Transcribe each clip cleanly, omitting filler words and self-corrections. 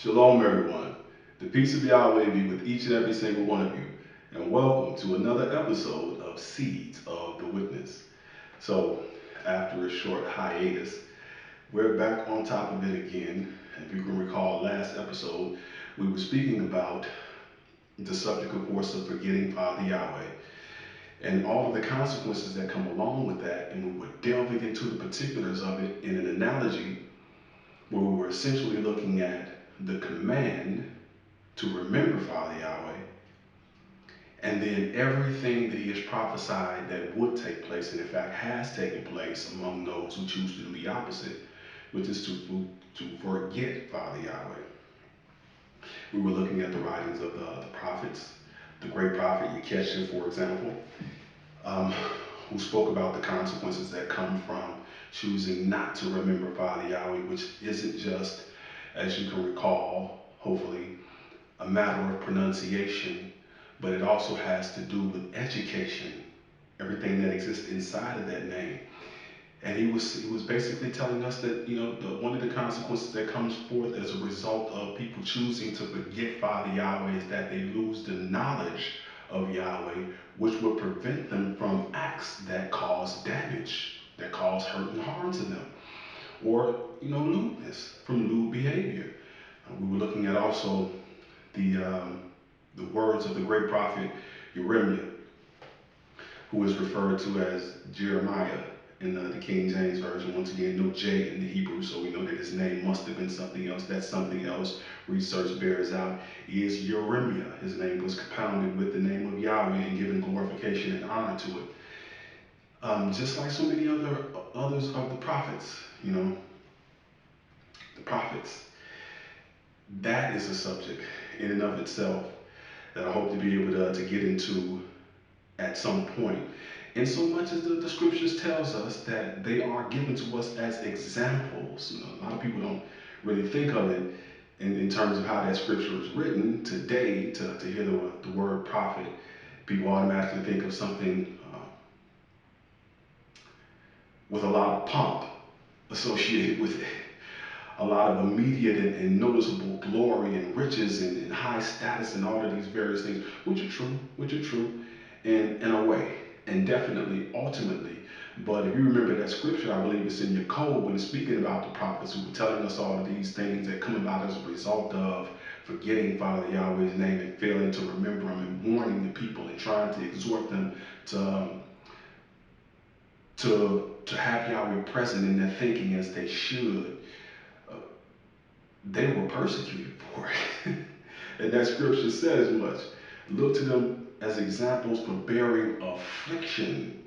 Shalom, everyone. The peace of Yahweh be with each and every single one of you, and welcome to another episode of Seeds of the Witness. So, after a short hiatus, we're back on top of it again. If you can recall, last episode we were speaking about the subject, of course, of forgetting Father Yahweh and all of the consequences that come along with that, and we were delving into the particulars of it in an analogy where we were essentially looking at the command to remember Father Yahweh, and then everything that he has prophesied that would take place, and in fact has taken place among those who choose to do the opposite, which is to forget Father Yahweh. We were looking at the writings of the prophets, the great prophet Yekesha, for example, um, who spoke about the consequences that come from choosing not to remember Father Yahweh, which isn't just, as you can recall, hopefully, a matter of pronunciation, but it also has to do with education, everything that exists inside of that name. And he was basically telling us that one of the consequences that comes forth as a result of people choosing to forget Father Yahweh is that they lose the knowledge of Yahweh, which would prevent them from acts that cause damage, that cause hurt and harm to them, or lewdness, from lewd behavior. We were looking at also the um, the words of the great prophet Jeremiah, who is referred to as Jeremiah in the King James Version. Once again, no J in the Hebrew, so we know that his name must have been something else. That something else, research bears out, is Jeremiah. His name was compounded with the name of Yahweh and given glorification and honor to it. Just like so many others of the prophets, the prophets. That is a subject in and of itself that I hope to be able to get into at some point, in so much as the scriptures tells us that they are given to us as examples. A lot of people don't really think of it in terms of how that scripture is written today. To hear the word prophet, people automatically think of something with a lot of pomp associated with it, a lot of immediate and noticeable glory and riches and high status and all of these various things, which are true in a way, and definitely ultimately. But if you remember that scripture, I believe it's in your code when it's speaking about the prophets who were telling us all of these things that come about as a result of forgetting Father Yahweh's name and failing to remember him, and warning the people and trying to exhort them to to have Yahweh present in their thinking as they should. Uh, they were persecuted for it. And that scripture said as much. Look to them as examples for bearing affliction.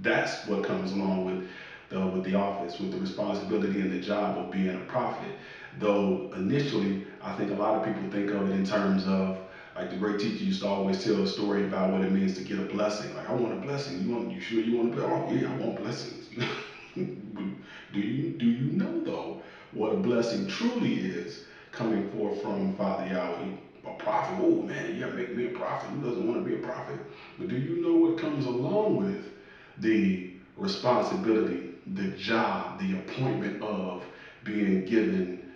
That's what comes along with the office, with the responsibility and the job of being a prophet. Though initially, I think a lot of people think of it in terms of, like, the great teacher used to always tell a story about what it means to get a blessing. Like, I want a blessing. You sure you want a blessing? Oh yeah, I want blessings. But do you know though what a blessing truly is coming forth from Father Yahweh? A prophet, oh man, yeah, make me a prophet. Who doesn't want to be a prophet? But do you know what comes along with the responsibility, the job, the appointment of being given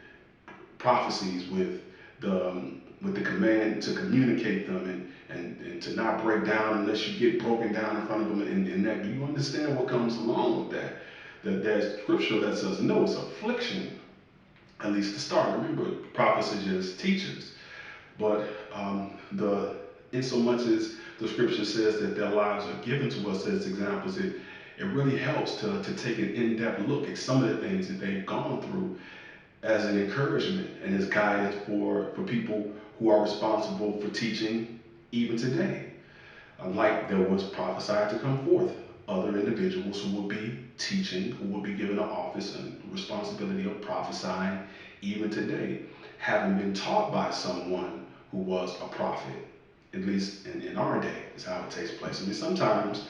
prophecies with the command to communicate them, and to not break down unless you get broken down in front of them, and that, do you understand what comes along with that? That scripture lets us know it's affliction, at least to start. Remember, prophets are just teachers, but the in so much as the scripture says that their lives are given to us as examples, it really helps to take an in-depth look at some of the things that they've gone through as an encouragement and as guidance for people who are responsible for teaching even today. Like there was prophesied to come forth other individuals who would be teaching, who would be given an office and responsibility of prophesying even today, having been taught by someone who was a prophet. At least in our day is how it takes place. I mean, sometimes,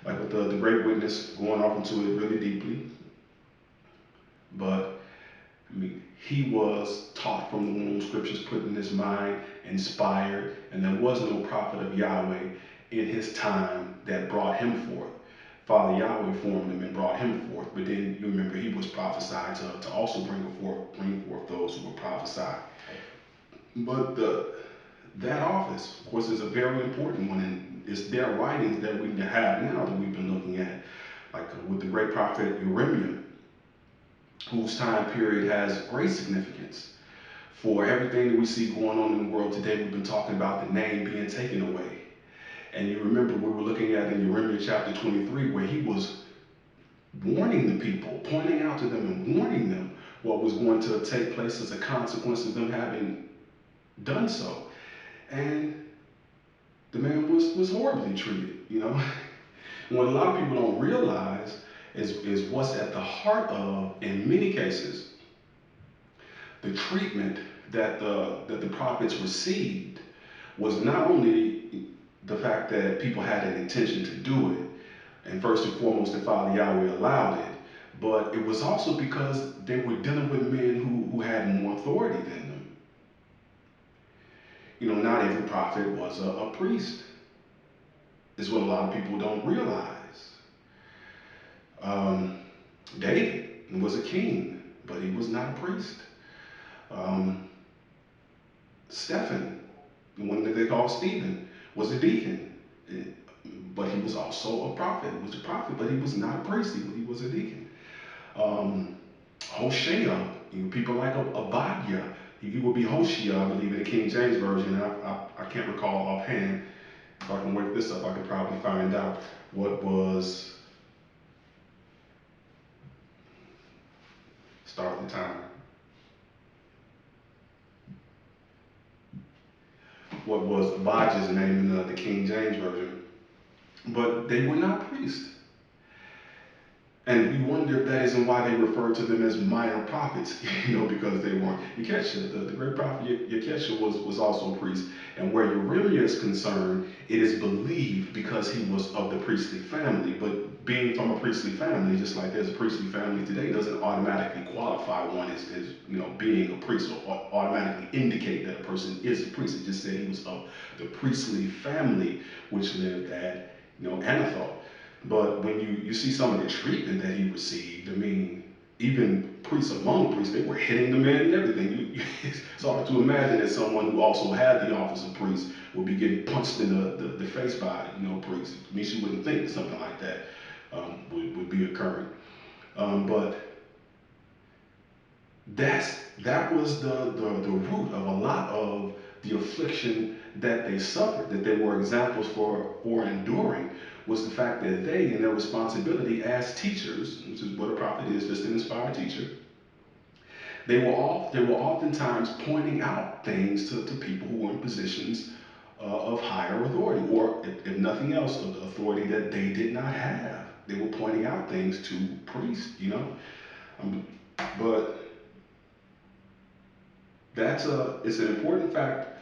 like with the great witness, going off into it really deeply, but I mean, he was taught from the womb, scriptures put in his mind, inspired, and there was no prophet of Yahweh in his time that brought him forth. Father Yahweh formed him and brought him forth, but then you remember he was prophesied to also bring forth those who were prophesy. But that office, of course, is a very important one, and it's their writings that we have now that we've been looking at, like with the great prophet Uremia, whose time period has great significance for everything that we see going on in the world today. We've been talking about the name being taken away. And you remember we were looking at in Uremia chapter 23 where he was warning the people, pointing out to them and warning them what was going to take place as a consequence of them having done so. And the man was horribly treated, you know. And what a lot of people don't realize is what's at the heart of, in many cases, the treatment that the prophets received was not only the fact that people had an intention to do it, and first and foremost, that Father Yahweh allowed it, but it was also because they were dealing with men who had more authority than them. You know, not every prophet was a priest, is what a lot of people don't realize. Um, David was a king, but he was not a priest. Um, Stephen, the one that they call Stephen, was a deacon, eh, but he was also a prophet. He was a prophet, but he was not a priest. He was a deacon. Um, Hoshea, you know, people like Obadiah, he would be Hoshea, I believe, in the King James Version, and I can't recall offhand. If I can wake this up, I can probably find out what was, start the timer, what was Abijah's name in the King James Version. But they were not priests. And we wonder if that isn't why they refer to them as minor prophets, you know, because they weren't. Yekesha, the great prophet Yekesha was also a priest. And where Uremia is concerned, it is believed because he was of the priestly family. But being from a priestly family, just like there's a priestly family today, doesn't automatically qualify one as you know, being a priest, or automatically indicate that a person is a priest. It just said he was of the priestly family, which lived at, you know, Anathoth. But when you see some of the treatment that he received, I mean, even priests among priests, they were hitting the man and everything. It's hard to imagine that someone who also had the office of priest would be getting punched in the face by, you know, priests. At least you wouldn't think that something like that would be occurring. But that was the root of a lot of the affliction that they suffered, that they were examples for enduring, was the fact that they, in their responsibility as teachers, which is what a prophet is, just an inspired teacher, they were oftentimes pointing out things to people who were in positions of higher authority, or if nothing else, of the authority that they did not have. They were pointing out things to priests, you know. Um, but that's it's an important fact,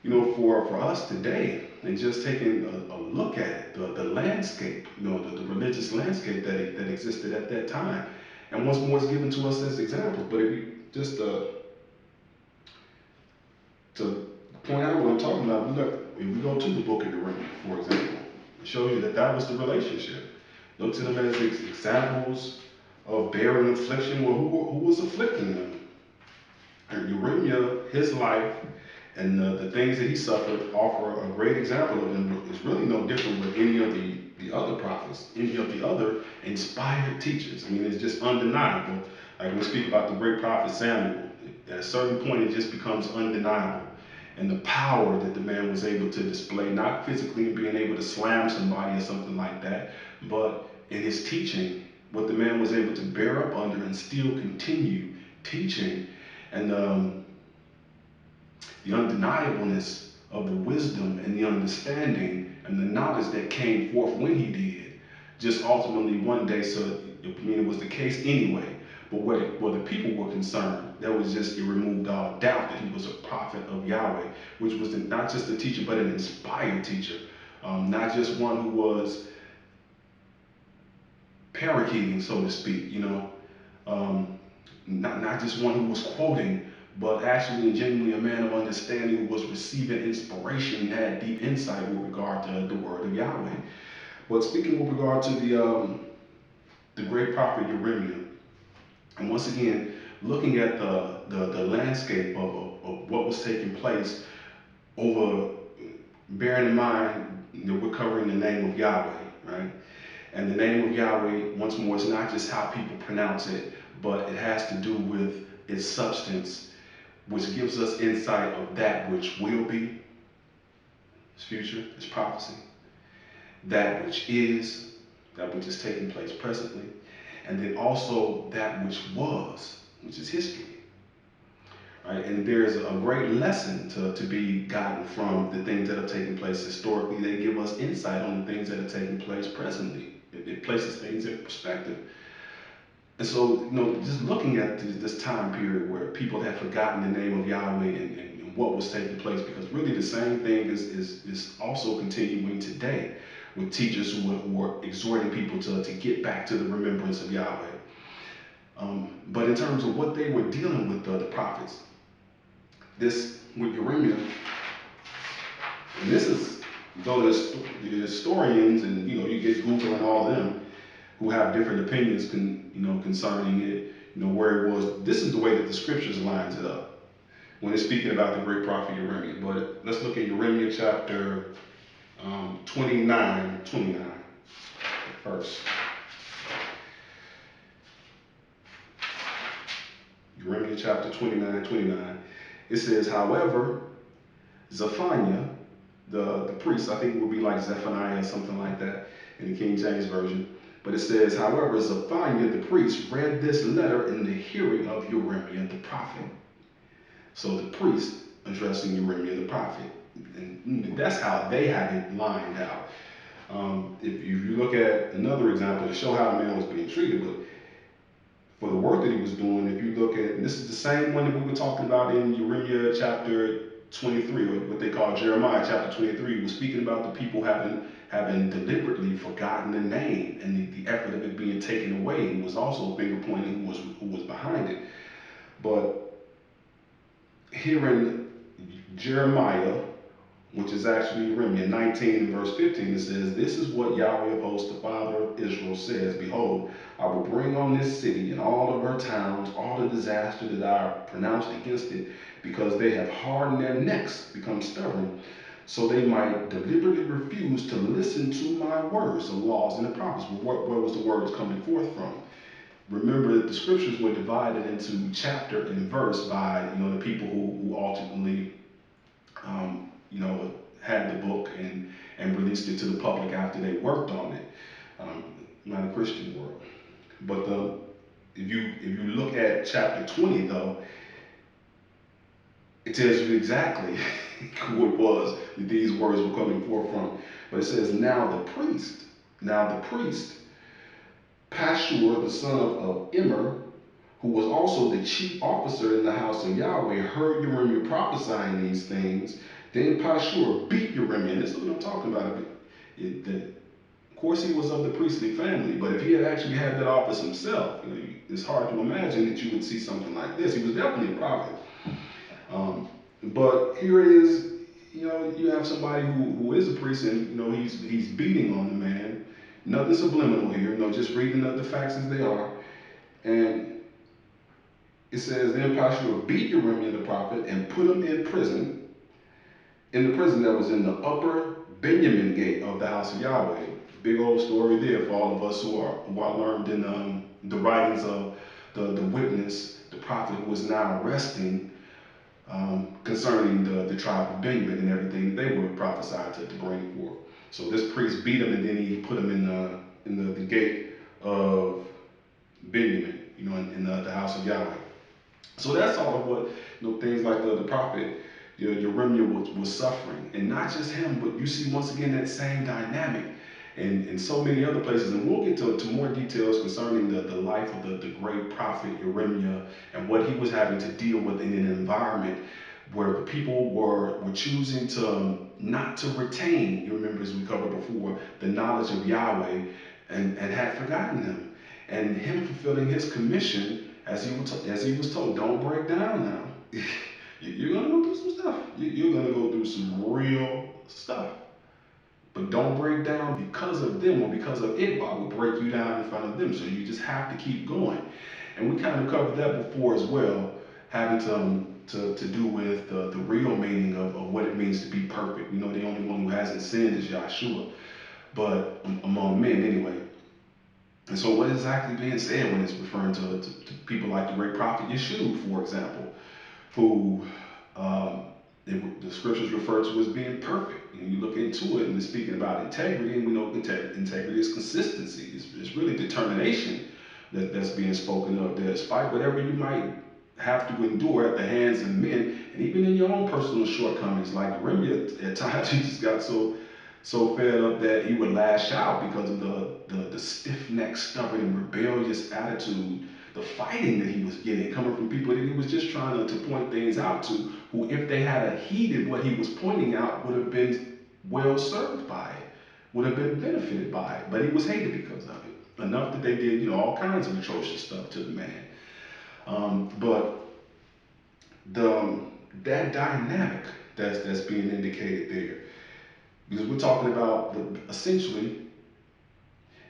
you know, for us today, and just taking a look at it, the landscape, you know, the religious landscape that existed at that time, and once more is given to us as examples. But if you just to point out what I'm talking about, if we go to the book of Uremia, for example, it shows you that that was the relationship. Look to them as examples of bearing affliction. Well, who was afflicting them? Uremia, his life and the things that he suffered offer a great example of, and is really no different with any of the other prophets, any of the other inspired teachers. I mean, it's just undeniable. Like when we speak about the great prophet Samuel, at a certain point, it just becomes undeniable. And the power that the man was able to display, not physically in being able to slam somebody or something like that, but in his teaching, what the man was able to bear up under and still continue teaching. And the undeniableness of the wisdom and the understanding and the knowledge that came forth when he did, just ultimately one day, so I mean, it was the case anyway, but where the people were concerned, that was just, it removed all doubt that he was a prophet of Yahweh, which was not just a teacher but an inspired teacher, not just one who was parakeeting, so to speak, you know, um, not just one who was quoting, but actually and genuinely a man of understanding who was receiving inspiration and had deep insight with regard to the word of Yahweh. But speaking with regard to the great prophet Uremia, and once again looking at the landscape of what was taking place over, bearing in mind that we're covering the name of Yahweh, right? And the name of Yahweh, once more, is not just how people pronounce it, but it has to do with its substance, which gives us insight of that which will be, its future, its prophecy, that that which is taking place presently, and then also that which was, which is history. Right? And there's a great lesson to be gotten from the things that have taken place historically. They give us insight on the things that are taking place presently. It places things in perspective. And so, just looking at this time period where people have forgotten the name of Yahweh and what was taking place, because really the same thing is also continuing today with teachers who are exhorting people to get back to the remembrance of Yahweh. But in terms of what they were dealing with, the prophets, this with Yeremiah, and this is, though the historians, and you get Google and all of them who have different opinions concerning it, where it was. This is the way that the scriptures lines it up when it's speaking about the great prophet Yeremiah. But let's look at Yeremiah chapter 29 first. Yeremiah chapter 29. It says, however, Zephaniah, the priest, I think it would be like Zephaniah or something like that in the King James Version. But it says, however, Zephaniah the priest read this letter in the hearing of Yeremiah the prophet. So the priest addressing Yeremiah the prophet. And that's how they have it lined out. If you look at another example to show how the man was being treated, but for the work that he was doing, if you look at, and this is the same one that we were talking about in Jeremiah chapter 23, or what they call Jeremiah chapter 23, was speaking about the people having deliberately forgotten the name and the effort of it being taken away, and was also finger pointing who was behind it. But here in Jeremiah, which is actually Jeremiah 19 and verse 15, it says, this is what Yahweh of hosts, the Father of Israel, says, behold, I will bring on this city and all of her towns all the disaster that I pronounced against it, because they have hardened their necks, become stubborn, so they might deliberately refuse to listen to my words, the laws and the prophets. Well, where was the words coming forth from? Remember that the scriptures were divided into chapter and verse by the people who ultimately um, you know, had the book and released it to the public after they worked on it. Not a Christian world, but if you look at chapter 20 though, it tells you exactly who it was that these words were coming forth from. But it says, now the priest, Pashur, the son of Immer, who was also the chief officer in the house of Yahweh, heard Jeremiah prophesying these things. Then Pashur beat Jeremiah. And this is what I'm talking about. Of course, he was of the priestly family, but if he had actually had that office himself, it's hard to imagine that you would see something like this. He was definitely a prophet. But here it is, you have somebody who is a priest, and he's beating on the man. Nothing subliminal here, just reading the facts as they are. And it says, then Pashur beat Jeremiah the prophet and put him in the prison that was in the upper Benjamin gate of the house of Yahweh. Big old story there for all of us who are learned in the writings of the witness, the prophet who is now resting, concerning the tribe of Benjamin and everything that they were prophesied to bring forth. So this priest beat him, and then he put him in the gate of Benjamin, in the house of Yahweh. So that's all of what things like the prophet Jeremiah was suffering, and not just him, but you see once again that same dynamic in so many other places. And we'll get to more details concerning the life of the great prophet Jeremiah and what he was having to deal with in an environment where the people were choosing to not to retain, you remember, as we covered before, the knowledge of Yahweh, and had forgotten him, and him fulfilling his commission as he was told, don't break down now. You're gonna go through some stuff. You're gonna go through some real stuff. But don't break down because of them or because of it. Well, I will break you down in front of them. So you just have to keep going. And we kind of covered that before as well. having to do with the real meaning of what it means to be perfect. We know the only one who hasn't sinned is Yahshua, but among men anyway. And so, what is exactly being said when it's referring to people like the great prophet Yeshua, for example, who um, the scriptures refer to as being perfect? And you look into it, and it's speaking about integrity, and we know integrity is consistency. It's really determination that's being spoken of there, despite whatever you might have to endure at the hands of men, and even in your own personal shortcomings. Like Jeremiah, at times he just got so fed up that he would lash out because of the stiff-necked, stubborn, and rebellious attitude, the fighting that he was getting coming from people that he was just trying to point things out to, who, if they had heeded what he was pointing out, would have been well served by it, would have been benefited by it. But he was hated because of it. Enough that they did, all kinds of atrocious stuff to the man. But the that dynamic that's being indicated there, because we're talking about essentially,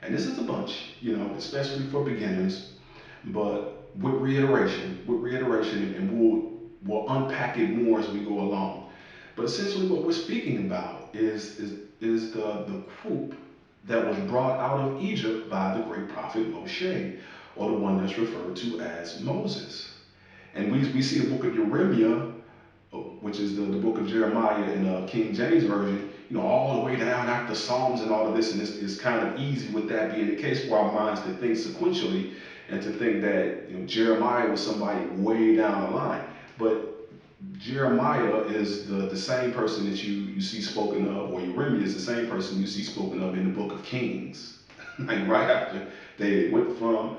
and this is a bunch, especially for beginners, but with reiteration, and we'll unpack it more as we go along. But essentially, what we're speaking about is the group that was brought out of Egypt by the great prophet Moshe, or the one that's referred to as Moses. And we see the book of Jeremiah, which is the book of Jeremiah in King James version, all the way down after the Psalms and all of this, and it's kind of easy with that being the case for our minds to think sequentially, and to think that Jeremiah was somebody way down the line. But Jeremiah is the same person that you see spoken of, or Jeremiah is the same person you see spoken of in the book of Kings. Like right after they went from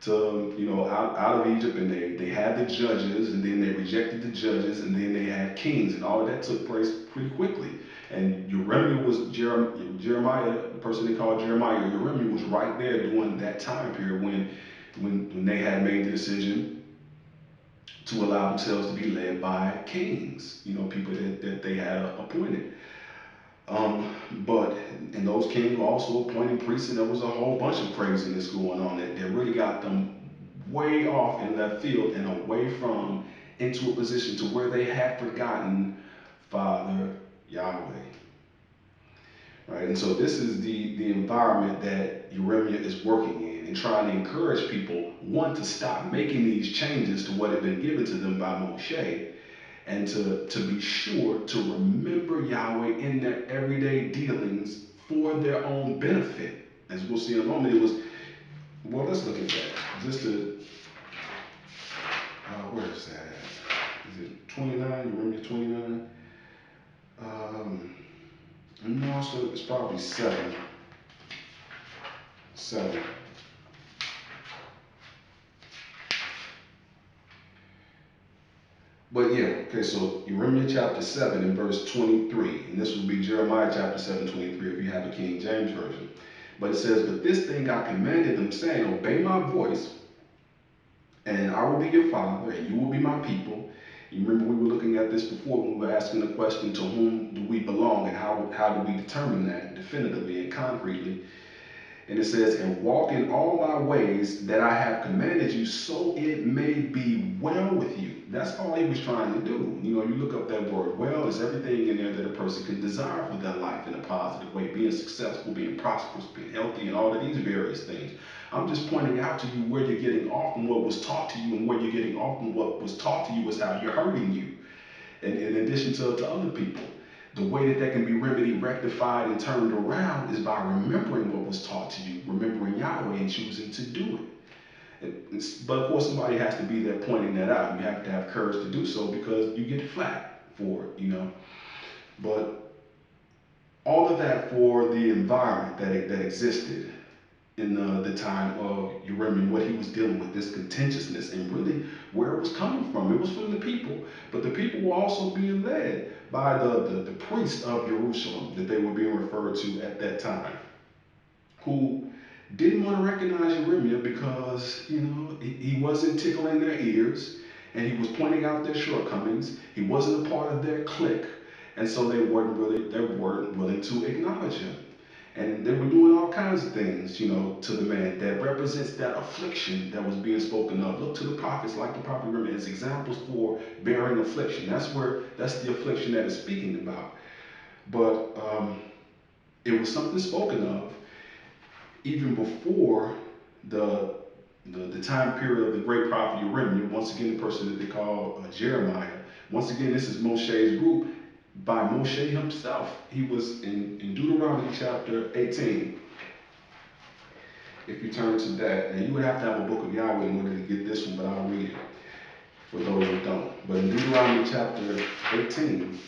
to out of Egypt, and they had the judges, and then they rejected the judges, and then they had kings, and all of that took place pretty quickly. And Jeremiah was Jeremiah, the person they called Jeremiah. Jeremiah was right there during that time period when they had made the decision to allow themselves to be led by kings, people that they had appointed. But and those kings were also appointing priests, and there was a whole bunch of craziness going on that really got them way off in left field and away from into a position to where they had forgotten Father Yahweh. Right? And so this is the environment that Jeremiah is working in, and trying to encourage people, one, to stop making these changes to what had been given to them by Moshe, and to be sure to remember Yahweh in their everyday dealings for their own benefit. As we'll see in a moment, it was, well, let's look at that. Just to, where is that at? Is it 29? Jeremiah 29? Um, no, it's probably 7. 7. But yeah, okay, so Jeremiah chapter 7 and verse 23, and this would be Jeremiah chapter 7:23 if you have a King James version. But it says, "But this thing I commanded them, saying, Obey my voice, and I will be your father, and you will be my people." You remember we were looking at this before when we were asking the question, to whom do we belong, and how do we determine that definitively and concretely? And it says, "And walk in all my ways that I have commanded you, so it may be well with you." That's all he was trying to do. You look up that word well, there's everything in there that a person can desire for their life in a positive way: being successful, being prosperous, being healthy, and all of these various things. I'm just pointing out to you where you're getting off from what was taught to you, and where you're getting off from what was taught to you is how you're hurting you, and in addition to other people. The way that can be remedied, rectified, and turned around is by remembering what was taught to you, remembering Yahweh, and choosing to do it. But of course, somebody has to be there pointing that out, and you have to have courage to do so, because you get flack for it. But all of that for the environment that existed in the time of Uriah, and what he was dealing with, this contentiousness, and really where it was coming from. It was from the people, but the people were also being led by the priest of Jerusalem that they were being referred to at that time, who didn't want to recognize Jeremiah because he wasn't tickling their ears, and he was pointing out their shortcomings. He wasn't a part of their clique, and so they weren't willing to acknowledge him. And they were doing all kinds of things, to the man that represents that affliction that was being spoken of. Look to the prophets, like the prophet Jeremiah, as examples for bearing affliction. That's the affliction that is speaking about. But it was something spoken of even before the the time period of the great prophet Jeremiah. Once again, the person that they call Jeremiah. Once again, this is Moshe's group by Moshe himself. He was in Deuteronomy chapter 18. If you turn to that, now you would have to have a book of Yahweh in order to get this one, but I'll read it for those who don't. But in Deuteronomy chapter 18,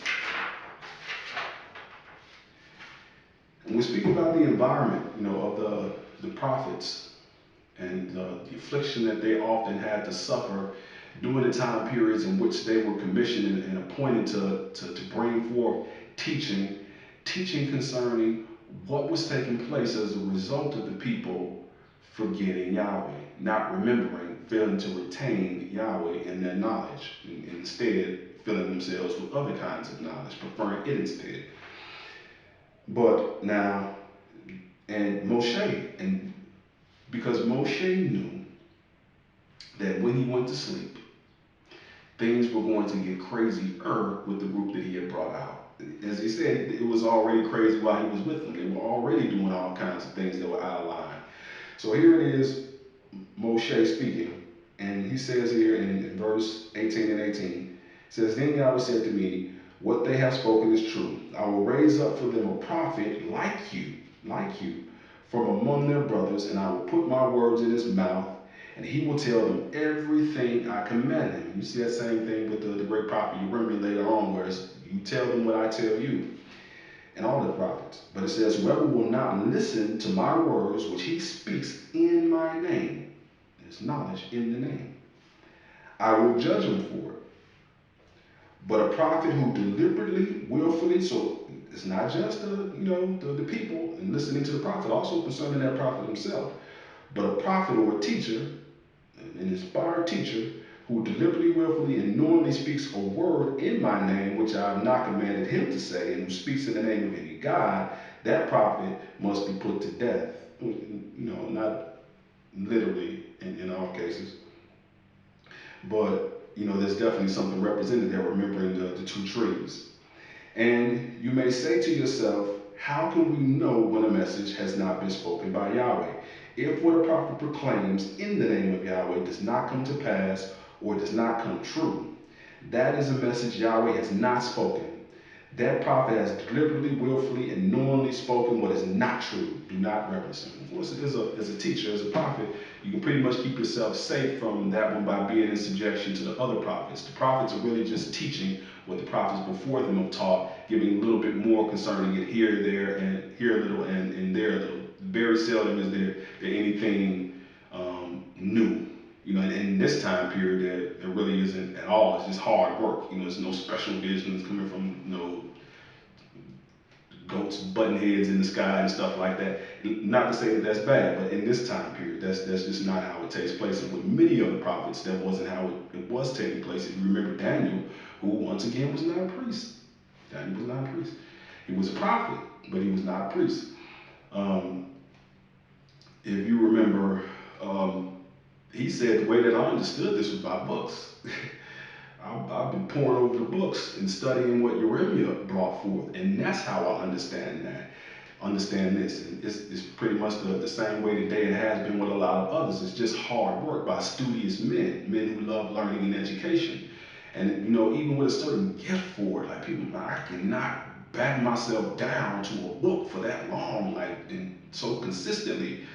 and we're speaking about the environment, of the prophets and the affliction that they often had to suffer during the time periods in which they were commissioned and appointed to bring forth teaching, teaching concerning what was taking place as a result of the people forgetting Yahweh, not remembering, failing to retain Yahweh in their knowledge, and instead filling themselves with other kinds of knowledge, preferring it instead. But now, and Moshe, and because Moshe knew that when he went to sleep, things were going to get crazier with the group that he had brought out. As he said, it was already crazy while he was with them. They were already doing all kinds of things that were out of line. So here it is, Moshe speaking, and he says here in verse 18 and 18, says, Then Yahweh said to me, What they have spoken is true. I will raise up for them a prophet like you, from among their brothers, and I will put my words in his mouth, and he will tell them everything I command him. And you see that same thing with the great prophet Jeremiah later on, where you tell them what I tell you, and all the prophets. But it says, Whoever will not listen to my words, which he speaks in my name, there's knowledge in the name, I will judge him for it. But a prophet who deliberately, willfully, so it's not just the people and listening to the prophet, also concerning that prophet himself, but a prophet or a teacher, an inspired teacher, who deliberately, willfully, and knowingly speaks a word in my name, which I have not commanded him to say, and who speaks in the name of any God, that prophet must be put to death. Not literally in all cases, but there's definitely something represented there, remembering the two trees. And you may say to yourself, how can we know when a message has not been spoken by Yahweh? If what a prophet proclaims in the name of Yahweh does not come to pass or does not come true, that is a message Yahweh has not spoken. That prophet has deliberately, willfully, and knowingly spoken what is not true. Do not reverence him. Well, as a teacher, as a prophet, you can pretty much keep yourself safe from that one by being in subjection to the other prophets. The prophets are really just teaching what the prophets before them have taught, giving a little bit more concerning it here, there, and here a little, and there a little. Very seldom is there anything new. In this time period, there really isn't at all. It's just hard work. There's no special visions coming from goats button heads in the sky and stuff like that. Not to say that that's bad, but in this time period, that's just not how it takes place. And with many other prophets, that wasn't how it was taking place. If you remember Daniel, who once again was not a priest. Daniel was not a priest. He was a prophet, but he was not a priest. Um, if you remember, um, he said the way that I understood this was by books. I've been poring over the books and studying what Jeremiah brought forth, and that's how I understand this. And it's pretty much the same way today, and has been with a lot of others. It's just hard work by studious men who love learning and education. And even with a certain gift for it, like people, I cannot batten myself down to a book for that long, like, and so consistently.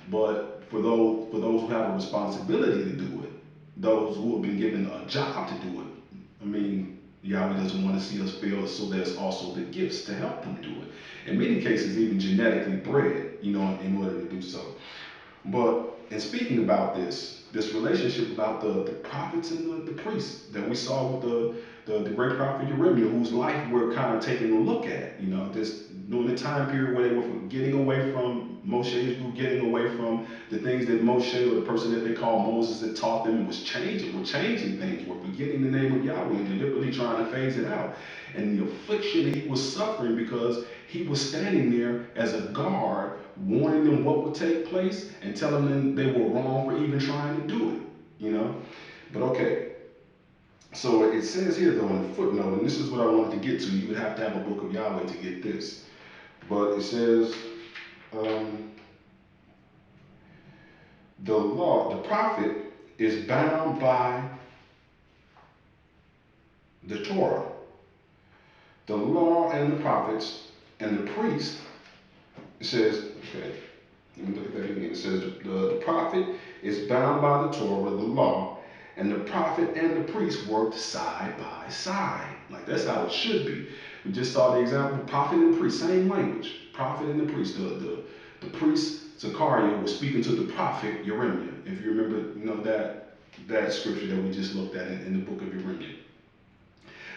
But for those who have a responsibility to do it, those who have been given a job to do it, I mean, Yahweh doesn't want to see us fail, so there's also the gifts to help them do it. In many cases, even genetically bred, in order to do so. But in speaking about this relationship about the prophets and the priests that we saw with the great prophet Jeremiah, whose life we're kind of taking a look at, this during the time period where they were getting away from Moshe's group, getting away from the things that Moshe or the person that they call Moses had taught them, and was changing, were changing things, were forgetting the name of Yahweh and deliberately trying to phase it out. And the affliction he was suffering because he was standing there as a guard, warning them what would take place and telling them they were wrong for even trying to do it. You know, but okay. So it says here though in the footnote, and this is what I wanted to get to. You would have to have a book of Yahweh to get this, but it says um, the law, the prophet is bound by the Torah, the law and the prophets, and the priest. It says, okay, let me look at that again. It says the prophet is bound by the Torah, the law, and the prophet and the priest worked side by side. Like that's how it should be. We just saw the example: prophet and the priest, same language. Prophet and the priest. The priest Zechariah was speaking to the prophet Jeremiah. If you remember, that scripture that we just looked at in the book of Jeremiah.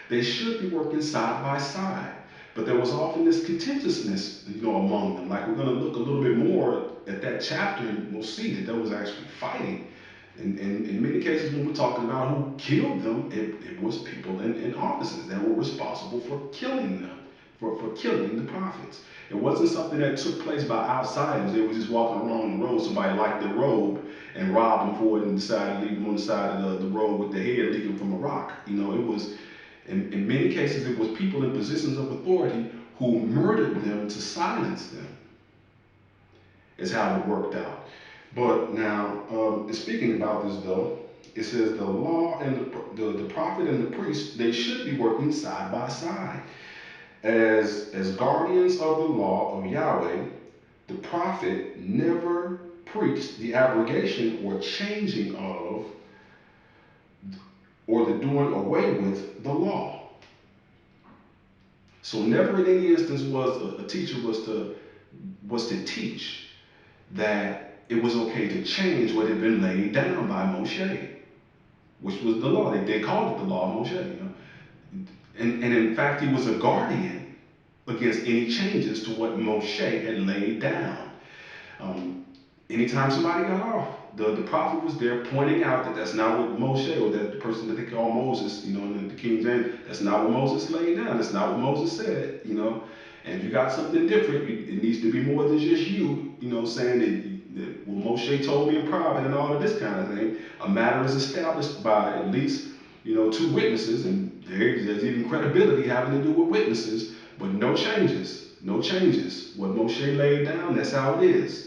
They should be working side by side. But there was often this contentiousness, among them. Like we're going to look a little bit more at that chapter, and we'll see that there was actually fighting. And in many cases, when we're talking about who killed them, it was people in offices that were responsible for killing them, for killing the prophets. It wasn't something that took place by outsiders. They were just walking along the road. Somebody liked their robe and robbed them for it and decided to leave them on the side of the road with their head leaking from a rock. It was in many cases, it was people in positions of authority who murdered them to silence them, is how it worked out. But now, speaking about this, though, it says the law and the prophet and the priest, they should be working side by side. As guardians of the law of Yahweh, the prophet never preached the abrogation or changing of or the doing away with the law. So never in any instance was a teacher was to teach that it was okay to change what had been laid down by Moshe, which was the law. They called it the law of Moshe. And in fact, he was a guardian against any changes to what Moshe had laid down. Um, Anytime somebody got off, the prophet was there pointing out that that's not what Moshe, or that the person that they call Moses, in the King James, that's not what Moses laid down. That's not what Moses said. And if you got something different, it needs to be more than just saying that, well, Moshe told me in private and all of this kind of thing. A matter is established by at least, two witnesses, and there's even credibility having to do with witnesses, but no changes. No changes. What Moshe laid down, that's how it is.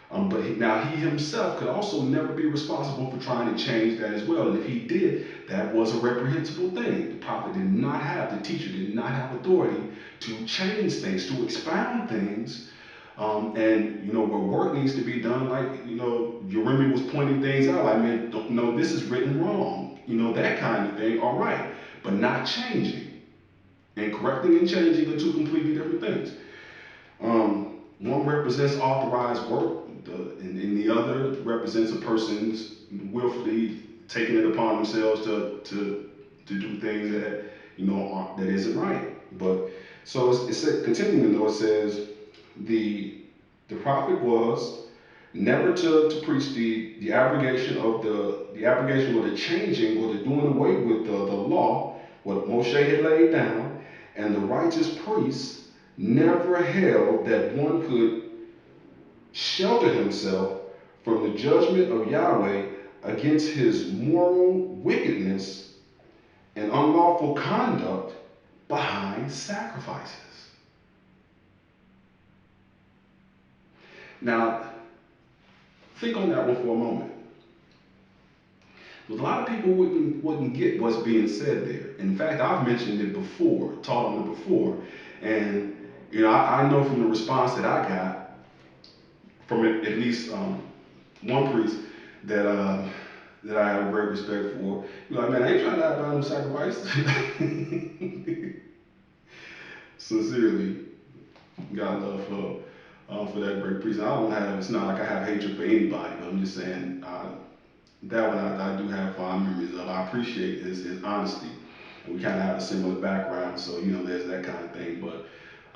But now he himself could also never be responsible for trying to change that as well. And if he did, that was a reprehensible thing. The teacher did not have authority to change things, to expound things. And where work needs to be done, like, Jeremy was pointing things out, like, man, don't, no, this is written wrong, that kind of thing, all right. But not changing. And correcting and changing are two completely different things. Um, One represents authorized work, and the other represents a person's willfully taking it upon themselves to do things that that isn't right. But so continuing though, it says the the prophet was never to preach the abrogation of the abrogation or the changing or the doing away with the law, what Moshe had laid down, and the righteous priests never held that one could shelter himself from the judgment of Yahweh against his moral wickedness and unlawful conduct behind sacrifices. Now, think on that one for a moment. But a lot of people wouldn't get what's being said there. In fact, I've mentioned it before, taught on it before, and I know from the response that I got from at least one priest that I have a great respect for. You're like, man, I ain't trying to die by no sacrifice. Sincerely, got love for that great priest. And I don't have. It's not like I have hatred for anybody, but I'm just saying that one I do have fond memories of. I appreciate his honesty, and we kind of have a similar background, so there's that kind of thing. But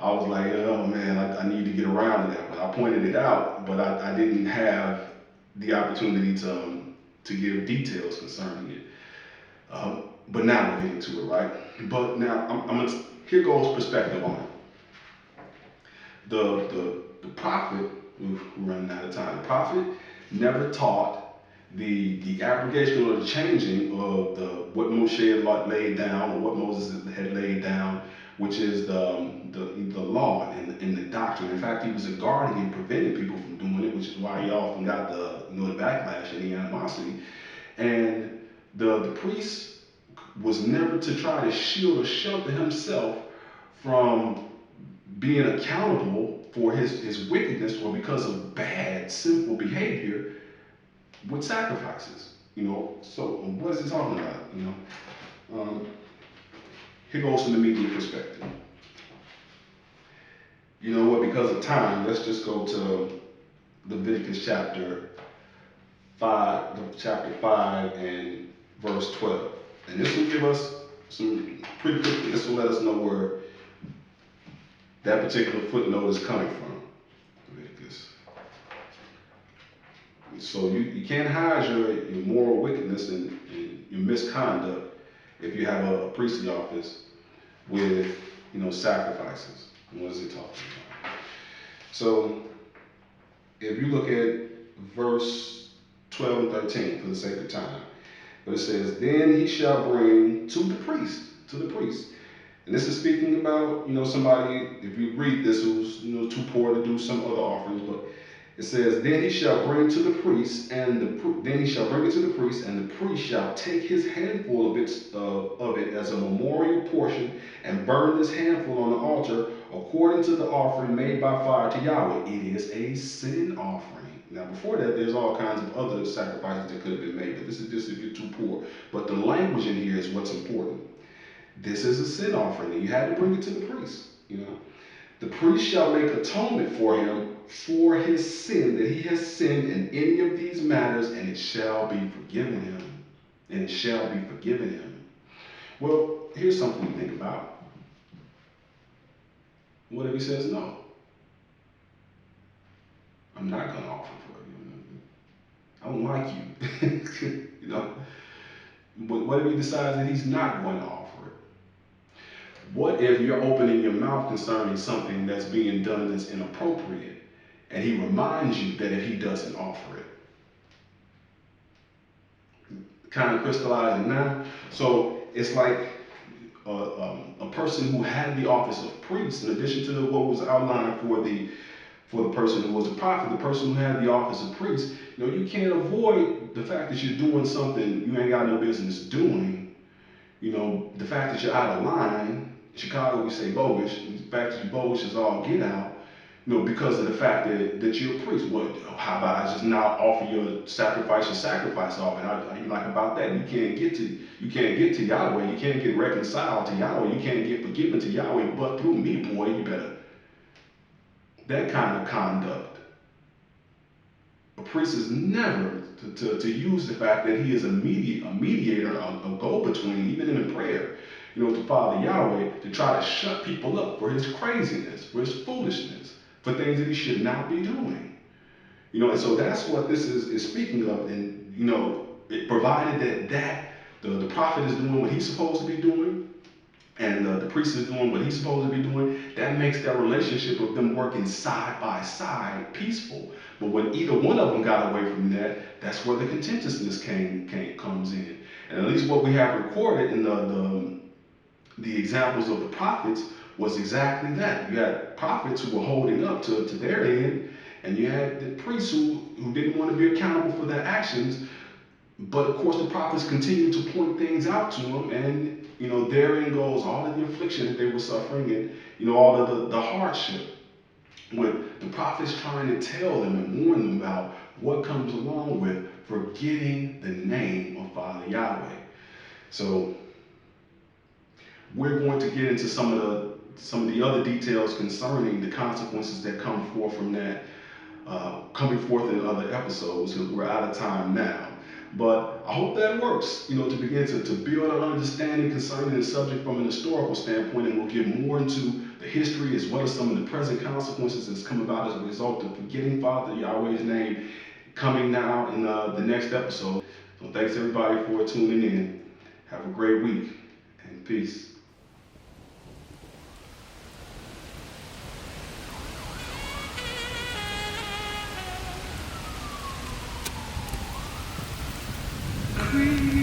I was like, oh man, I need to get around to that. But I pointed it out, but I didn't have the opportunity to give details concerning it. Um, but now we're getting to it, right? But now I'm gonna here goes perspective on it. The prophet, oof, we're running out of time. The prophet never taught the abrogation or the changing of the what Moshe had laid down or what Moses had laid down, which is the law and the doctrine. In fact, he was a guardian preventing people from doing it, which is why he often got the backlash and the animosity. And the priest was never to try to shield or shelter himself from being accountable for his wickedness or because of bad sinful behavior with sacrifices. So what is he talking about? Um, Here goes some immediate perspective. You know what? Because of time, let's just go to Leviticus chapter 5 and verse 12. And this will give us some pretty quickly. This will let us know where that particular footnote is coming from. Leviticus. So you can't hide your moral wickedness and your misconduct if you have a priestly office with sacrifices. And what is it talking about? So if you look at verse 12 and 13 for the sake of time, but it says, "Then he shall bring to the priest." And this is speaking about somebody, if you read this, who's too poor to do some other offerings, but it says, "Then he shall bring to the priest, and then he shall bring it to the priest, and the priest shall take his handful of it as a memorial portion, and burn this handful on the altar, according to the offering made by fire to Yahweh. It is a sin offering." Now, before that, there's all kinds of other sacrifices that could have been made, but this is just if you're too poor. But the language in here is what's important. This is a sin offering, and you had to bring it to the priest. The priest shall make atonement for him for his sin that he has sinned in any of these matters, and it shall be forgiven him. And it shall be forgiven him. Well, here's something to think about. What if he says no? I'm not going to offer for you. I don't like you. you know. But what if he decides that he's not going to offer it? What if you're opening your mouth concerning something that's being done that's inappropriate, and he reminds you that if he doesn't offer it? Kind of crystallizing now. So it's like a person who had the office of priest, in addition to what was outlined for the person who was a prophet, the person who had the office of priest. You can't avoid the fact that you're doing something you ain't got no business doing. The fact that you're out of line. In Chicago, we say bogus. The fact that you're bogus is all get out. Because of the fact that you're a priest. What? How about I just now offer your sacrifice offering? How you like about that? You can't get to Yahweh. You can't get reconciled to Yahweh. You can't get forgiven to Yahweh, but through me, boy. You better that kind of conduct. A priest is never to use the fact that he is a mediator, a go-between, even in prayer, to Father Yahweh, to try to shut people up for his craziness, for his foolishness, for things that he should not be doing. And so that's what this is speaking of. And it provided that the prophet is doing what he's supposed to be doing, and the priest is doing what he's supposed to be doing. That makes that relationship of them working side by side peaceful. But when either one of them got away from that, that's where the contentiousness comes in. And at least what we have recorded in the examples of the prophets was exactly that. You had prophets who were holding up to their end, and you had the priests who didn't want to be accountable for their actions. But of course, the prophets continued to point things out to them, and therein goes all of the affliction that they were suffering, and all of the hardship, with the prophets trying to tell them and warn them about what comes along with forgetting the name of Father Yahweh. So we're going to get into some of the other details concerning the consequences that come forth from that, coming forth in other episodes, because we're out of time now. But I hope that works, to begin to build an understanding concerning the subject from an historical standpoint, and we'll get more into the history as well as some of the present consequences that's come about as a result of forgetting Father Yahweh's name coming now in the next episode. So thanks everybody for tuning in. Have a great week and peace. Creep.